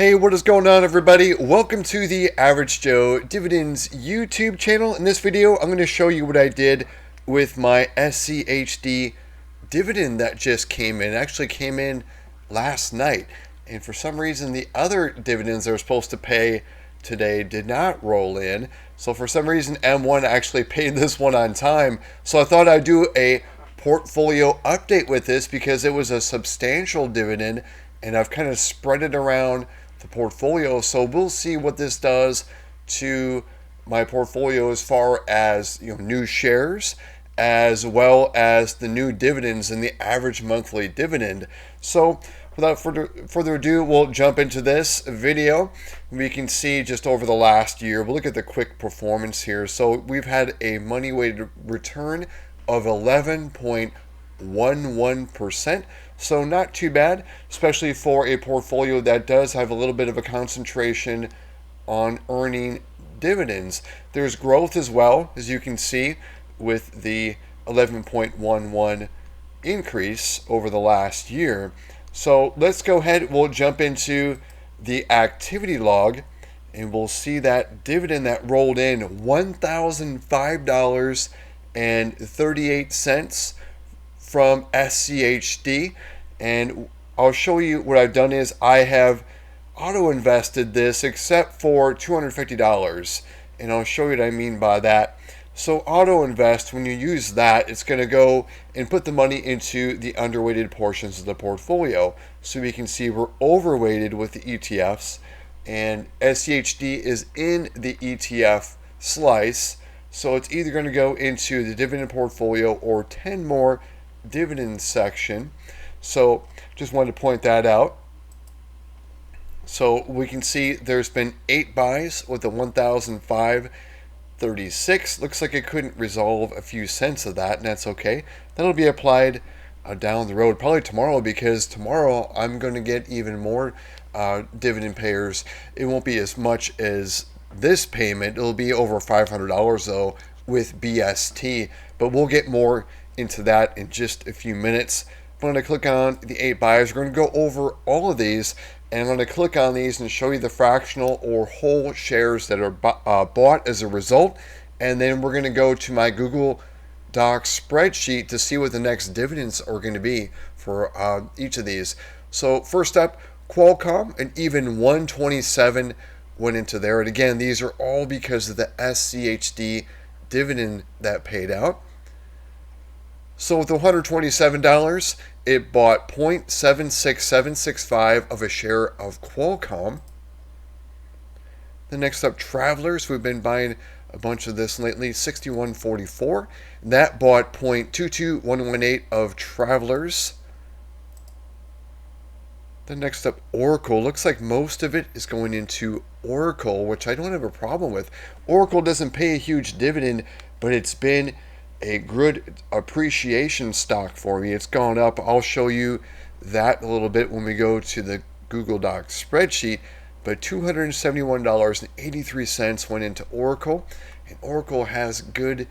Hey, what is going on, everybody? Welcome to the Average Joe Dividends YouTube channel. In this video, I'm going to show you what I did with my SCHD dividend that just came in. It actually came in last night. And for some reason, the other dividends I was supposed to pay today did not roll in. So for some reason, M1 actually paid this one on time. So I thought I'd do a portfolio update with this because it was a substantial dividend and I've kind of spread it around the portfolio. So we'll see what this does to my portfolio as far as new shares, as well as the new dividends and the average monthly dividend. So without further ado, we'll jump into this video. We can see just over the last year, we'll look at the quick performance here. So we've had a money weighted return of 11.11%. So not too bad, especially for a portfolio that does have a little bit of a concentration on earning dividends. There's growth as well, as you can see, with the 11.11 increase over the last year. So let's go ahead, we'll jump into the activity log, and we'll see that dividend that rolled in $1,005.38 from SCHD. And I'll show you what I've done is I have auto invested this except for $250, and I'll show you what I mean by that. So auto invest, when you use that, it's going to go and put the money into the underweighted portions of the portfolio. So we can see we're overweighted with the ETFs, and SCHD is in the ETF slice. So it's either going to go into the dividend portfolio or 10 more dividend section. So just wanted to point that out. So we can see there's been 8 buys with the 1,005.36. Looks like it couldn't resolve a few cents of that, and that's okay. That'll be applied down the road, probably tomorrow, because tomorrow I'm going to get even more dividend payers. It won't be as much as this payment. It'll be over $500 though with BST, but we'll get more into that in just a few minutes. I'm going to click on the 8 buys. We're going to go over all of these, and I'm going to click on these and show you the fractional or whole shares that are bought as a result. And then we're going to go to my Google Docs spreadsheet to see what the next dividends are going to be for each of these. So first up, Qualcomm, and even 127 went into there. And again, these are all because of the SCHD dividend that paid out. So with $127, it bought 0.76765 of a share of Qualcomm. The next up, Travelers. We've been buying a bunch of this lately. 61.44. That bought 0.22118 of Travelers. The next up, Oracle. Looks like most of it is going into Oracle, which I don't have a problem with. Oracle doesn't pay a huge dividend, but it's been a good appreciation stock for me. It's gone up. I'll show you that a little bit when we go to the Google Docs spreadsheet. But $271.83 went into Oracle, and Oracle has good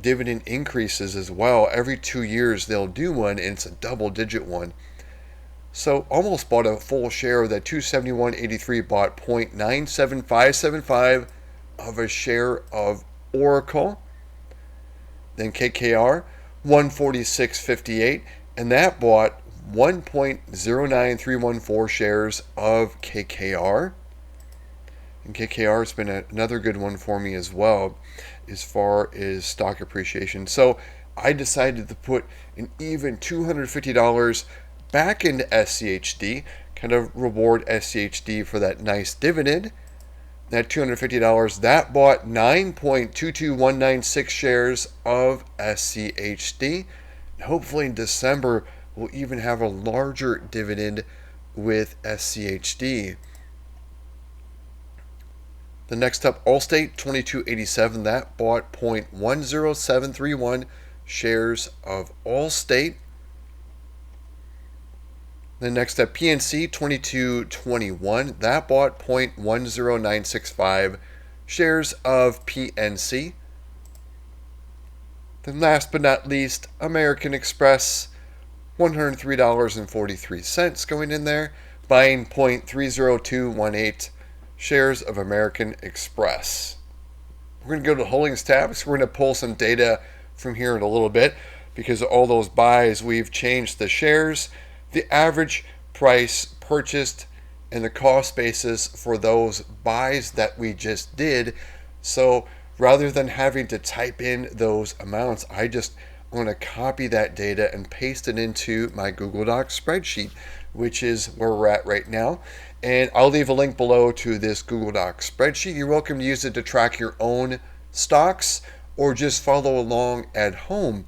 dividend increases as well. Every 2 years they'll do one, and it's a double-digit one. So almost bought a full share of that. 271.83 bought 0.97575 of a share of Oracle. Then KKR, 146.58, and that bought 1.09314 shares of KKR. And KKR has been another good one for me as well as far as stock appreciation. So I decided to put an even $250 back into SCHD, kind of reward SCHD for that nice dividend. That $250, that bought 9.22196 shares of SCHD. Hopefully in December, we'll even have a larger dividend with SCHD. The next up, Allstate, 22.87. That bought 0.10731 shares of Allstate. The next up, PNC, 22.21. That bought 0.10965 shares of PNC. Then last but not least, American Express, $103.43 going in there. buying 0.30218 shares of American Express. We're going to go to the holdings tab. So we're going to pull some data from here in a little bit because of all those buys. We've changed the shares, the average price purchased, and the cost basis for those buys that we just did. So rather than having to type in those amounts, I'm going to copy that data and paste it into my Google Docs spreadsheet, which is where we're at right now. And I'll leave a link below to this Google Docs spreadsheet. You're welcome to use it to track your own stocks or just follow along at home.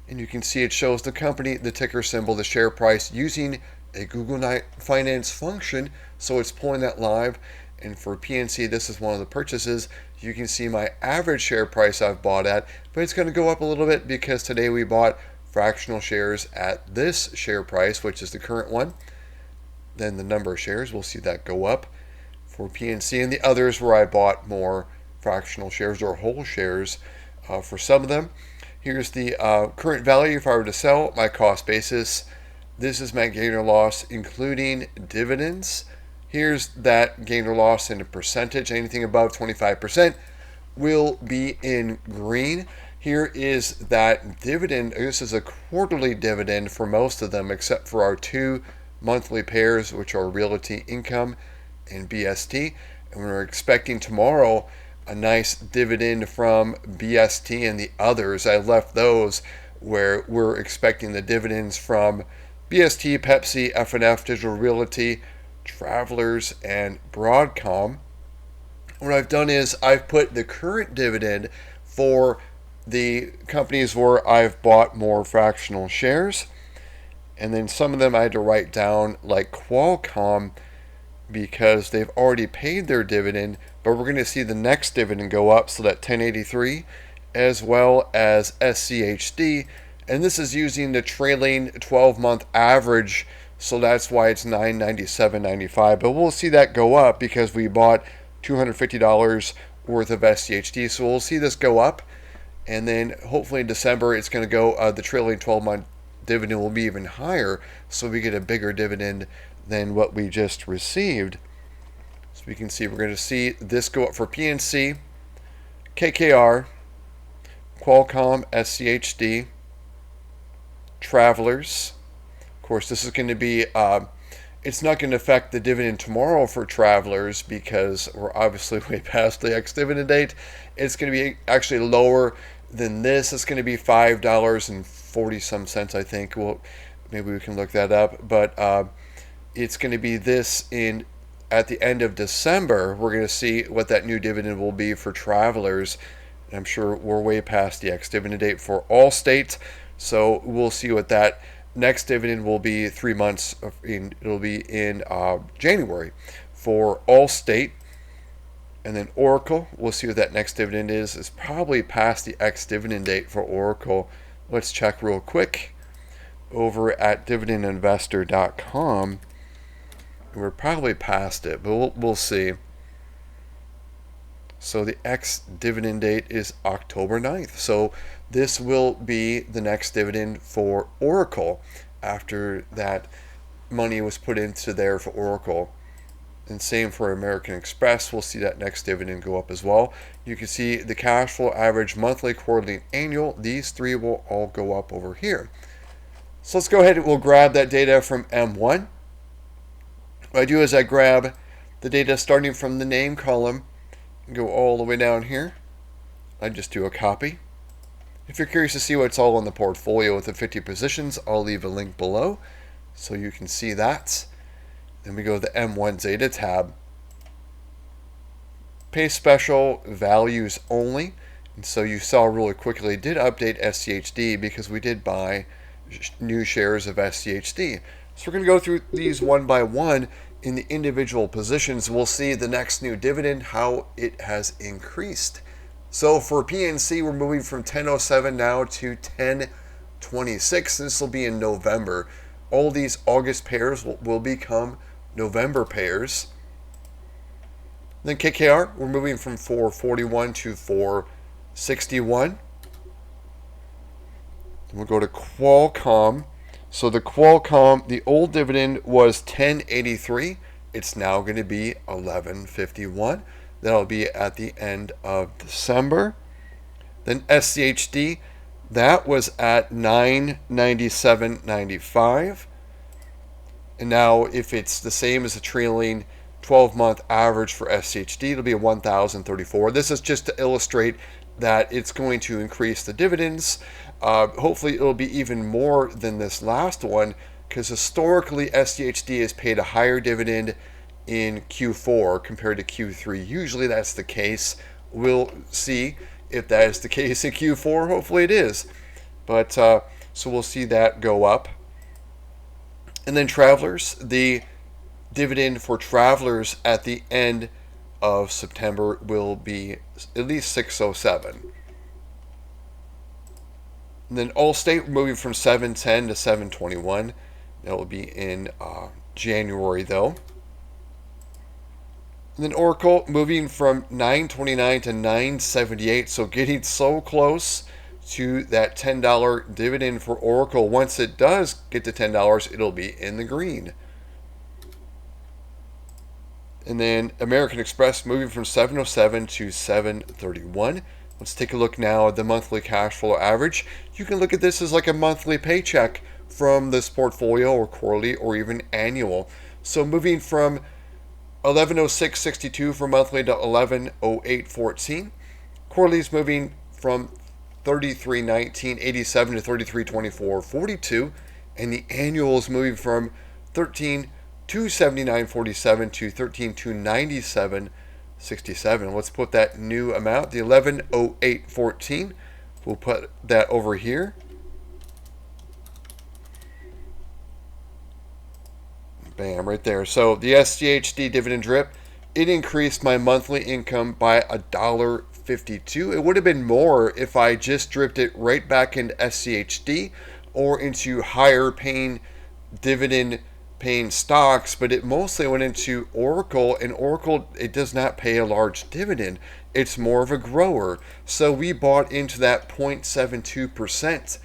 And you can see it shows the company, the ticker symbol, the share price using a Google Finance function. So it's pulling that live. And for PNC, this is one of the purchases. You can see my average share price I've bought at, but it's going to go up a little bit because today we bought fractional shares at this share price, which is the current one. Then the number of shares, we'll see that go up for PNC, and the others where I bought more fractional shares or whole shares for some of them. Here's the current value if I were to sell, my cost basis. This is my gain or loss, including dividends. Here's that gain or loss in a percentage. Anything above 25% will be in green. Here is that dividend. This is a quarterly dividend for most of them, except for our two monthly pairs, which are Realty Income and BST. And we're expecting tomorrow a nice dividend from BST and the others. I left those where we're expecting the dividends from BST, Pepsi, F&F, Digital Realty, Travelers, and Broadcom. What I've done is I've put the current dividend for the companies where I've bought more fractional shares, and then some of them I had to write down, like Qualcomm, because they've already paid their dividend, but we're going to see the next dividend go up, so that 1083, as well as SCHD, and this is using the trailing 12-month average. So that's why it's $997.95. But we'll see that go up because we bought $250 worth of SCHD. So we'll see this go up. And then hopefully in December it's going to go, the trailing 12-month dividend will be even higher. So we get a bigger dividend than what we just received. So we can see we're going to see this go up for PNC, KKR, Qualcomm, SCHD, Travelers. Of course, this is going to be, it's not going to affect the dividend tomorrow for Travelers because we're obviously way past the ex-dividend date. It's going to be actually lower than this. It's going to be $5.40 some cents, I think. Well, maybe we can look that up. But it's going to be this at the end of December. We're going to see what that new dividend will be for Travelers. I'm sure we're way past the ex-dividend date for all states. So we'll see what that next dividend will be 3 months. It'll be in January for Allstate. And then Oracle, we'll see what that next dividend is. It's probably past the ex-dividend date for Oracle. Let's check real quick over at dividendinvestor.com. We're probably past it, but we'll see. So the ex-dividend date is October 9th. So this will be the next dividend for Oracle after that money was put into there for Oracle. And same for American Express. We'll see that next dividend go up as well. You can see the cash flow average, monthly, quarterly, and annual. These three will all go up over here. So let's go ahead and we'll grab that data from M1. What I do is I grab the data starting from the name column and go all the way down here. I just do a copy. If you're curious to see what's all in the portfolio with the 50 positions, I'll leave a link below so you can see that. Then we go to the M1 Zeta tab. Pay special, values only. And so you saw really quickly, did update SCHD because we did buy new shares of SCHD. So we're going to go through these one by one in the individual positions. We'll see the next new dividend, how it has increased. So for PNC, we're moving from 10.07 now to 10.26. This will be in November. All these August pairs will become November pairs. Then KKR, we're moving from 441 to 461. We'll go to Qualcomm. So the Qualcomm, the old dividend was 1083. It's now going to be 1151. That'll be at the end of December. Then SCHD, that was at 997.95. And now if it's the same as the trailing 12-month average for SCHD, it'll be 1,034. This is just to illustrate that it's going to increase the dividends. Hopefully it'll be even more than this last one, because historically SCHD has paid a higher dividend in Q4 compared to Q3. Usually that's the case. We'll see if that is the case in Q4. Hopefully it is. But so we'll see that go up. And then Travelers, the dividend for Travelers at the end of September will be at least 607. And then Allstate moving from 710 to 721. That will be in January though. And then Oracle moving from 929 to 978. So getting so close to that $10 dividend for Oracle. Once it does get to $10, it'll be in the green. And then American Express moving from 707 to 731. Let's take a look now at the monthly cash flow average. You can look at this as like a monthly paycheck from this portfolio, or quarterly, or even annual. So moving from 1106.62 for monthly to 1108.14. Quarterly is moving from 3319.87 to 3324.42, and the annual is moving from 13,279.47 to 13,297.67. Let's put that new amount, the 1108.14. We'll put that over here. Bam, right there. So the SCHD dividend drip, it increased my monthly income by $1.52. It would have been more if I just dripped it right back into SCHD or into higher paying dividend paying stocks, but it mostly went into Oracle, and Oracle, it does not pay a large dividend. It's more of a grower. So we bought into that 0.72%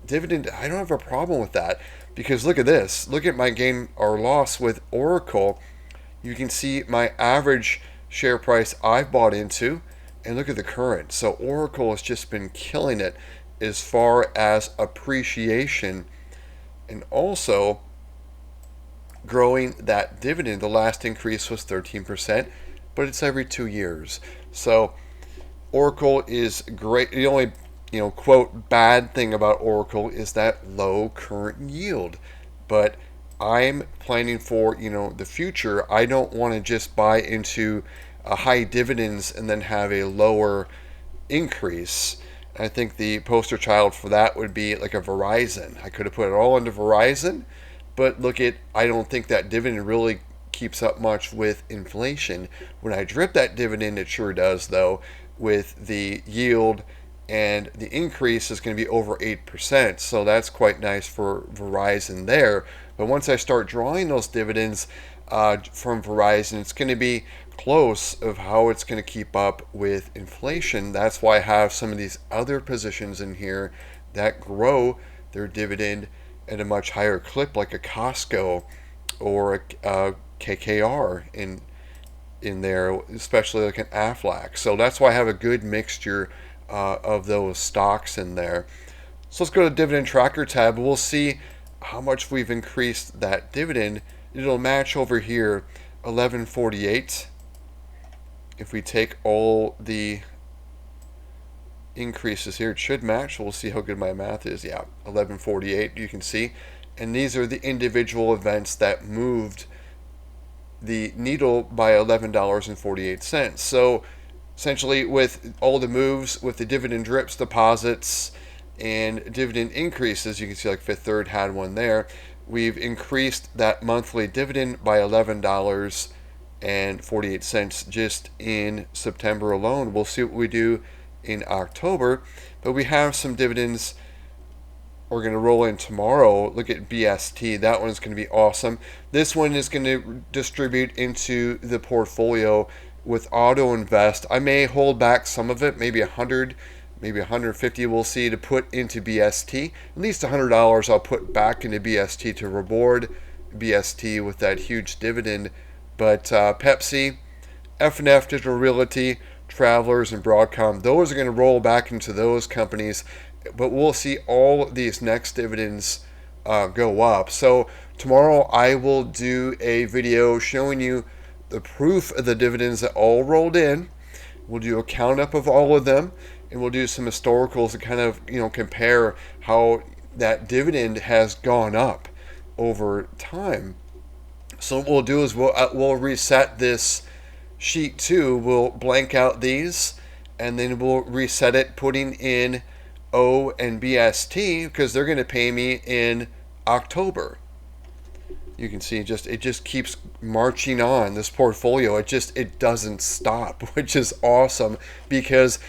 dividend. I don't have a problem with that, because look at this. Look at my gain or loss with Oracle. You can see my average share price I've bought into, and look at the current. So Oracle has just been killing it as far as appreciation, and also growing that dividend. The last increase was 13%, but it's every 2 years. So Oracle is great. The only quote bad thing about Oracle is that low current yield, but I'm planning for the future. I don't want to just buy into high dividends and then have a lower increase. I think the poster child for that would be like a Verizon. I could have put it all into Verizon, but I don't think that dividend really keeps up much with inflation. When I drip that dividend, it sure does, though, with the yield, and the increase is going to be over 8%. So that's quite nice for Verizon there. But once I start drawing those dividends from Verizon, it's going to be close of how it's going to keep up with inflation. That's why I have some of these other positions in here that grow their dividend at a much higher clip, like a Costco or a KKR in there, especially like an Aflac. So that's why I have a good mixture of those stocks in there. So let's go to the dividend tracker tab. We'll see how much we've increased that dividend. It'll match over here 1148. If we take all the increases here, it should match. We'll see how good my math is. Yeah, 1148, you can see. And these are the individual events that moved the needle by $11.48. So essentially, with all the moves, with the dividend drips, deposits, and dividend increases, you can see like Fifth Third had one there, we've increased that monthly dividend by $11.48 just in September alone. We'll see what we do in October, but we have some dividends we're going to roll in tomorrow. Look at BST. That one's going to be awesome. This one is going to distribute into the portfolio with Auto Invest. I may hold back some of it, maybe 100, maybe 150 we'll see to put into BST. At least $100 I'll put back into BST to reward BST with that huge dividend. But Pepsi, F&F Digital Realty, Travelers, and Broadcom, those are going to roll back into those companies. But we'll see all these next dividends go up. So tomorrow I will do a video showing you the proof of the dividends that all rolled in. We'll do a count up of all of them, and we'll do some historicals to kind of compare how that dividend has gone up over time. So what we'll do is we'll reset this sheet too. We'll blank out these, and then we'll reset it, putting in O and BST because they're going to pay me in October. You can see it just keeps marching on, this portfolio. It doesn't stop, which is awesome, because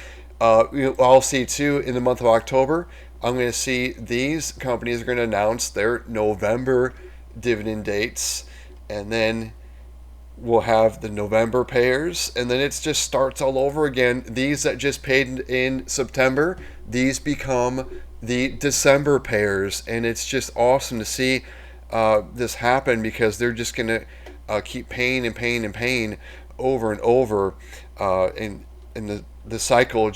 I'll see too in the month of October, I'm going to see these companies are going to announce their November dividend dates, and then we'll have the November payers, and then it just starts all over again. These that just paid in September, these become the December payers, and it's just awesome to see this happen, because they're just going to keep paying and paying and paying over and over, and the cycle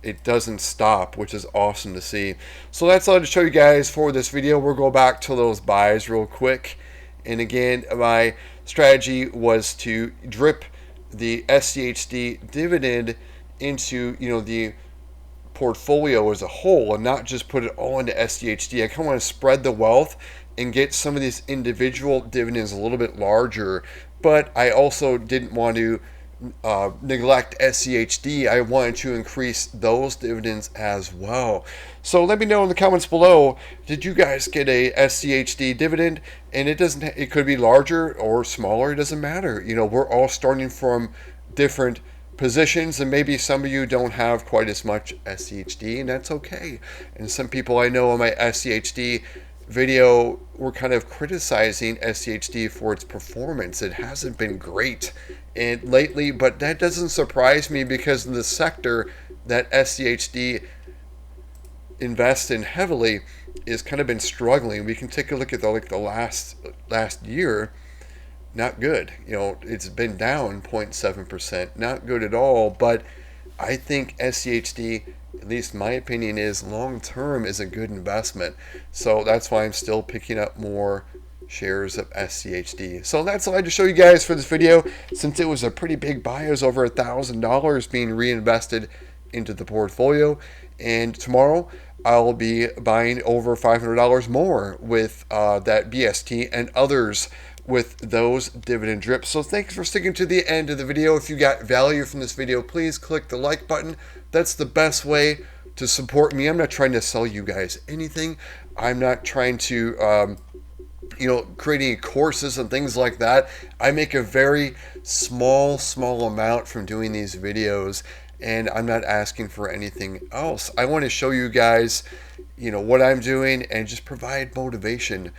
it doesn't stop, which is awesome to see. So that's all to show you guys for this video. We'll go back to those buys real quick. And again, my strategy was to drip the SCHD dividend into the portfolio as a whole, and not just put it all into SCHD. I kind of want to spread the wealth and get some of these individual dividends a little bit larger, but I also didn't want to neglect SCHD. I wanted to increase those dividends as well. So let me know in the comments below, did you guys get a SCHD dividend? And it could be larger or smaller, it doesn't matter. We're all starting from different positions, and maybe some of you don't have quite as much SCHD, and that's okay. And some people I know in my SCHD video were kind of criticizing SCHD for its performance. It hasn't been great lately, but that doesn't surprise me, because in the sector that SCHD invests in heavily is kind of been struggling. We can take a look at the last year. Not good. It's been down 0.7%. Not good at all. But I think SCHD, at least my opinion, is long term is a good investment. So that's why I'm still picking up more shares of SCHD. So that's all I had to show you guys for this video. Since it was a pretty big buy, it was over $1,000 being reinvested into the portfolio. And tomorrow I'll be buying over $500 more with that BST and others with those dividend drips. So thanks for sticking to the end of the video. If you got value from this video, please click the like button. That's the best way to support me. I'm not trying to sell you guys anything. I'm not trying to create any courses and things like that. I make a very small amount from doing these videos, and I'm not asking for anything else. I want to show you guys what I'm doing, and just provide motivation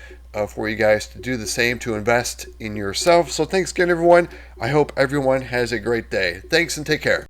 for you guys to do the same, to invest in yourself. So thanks again, everyone. I hope everyone has a great day. Thanks, and take care.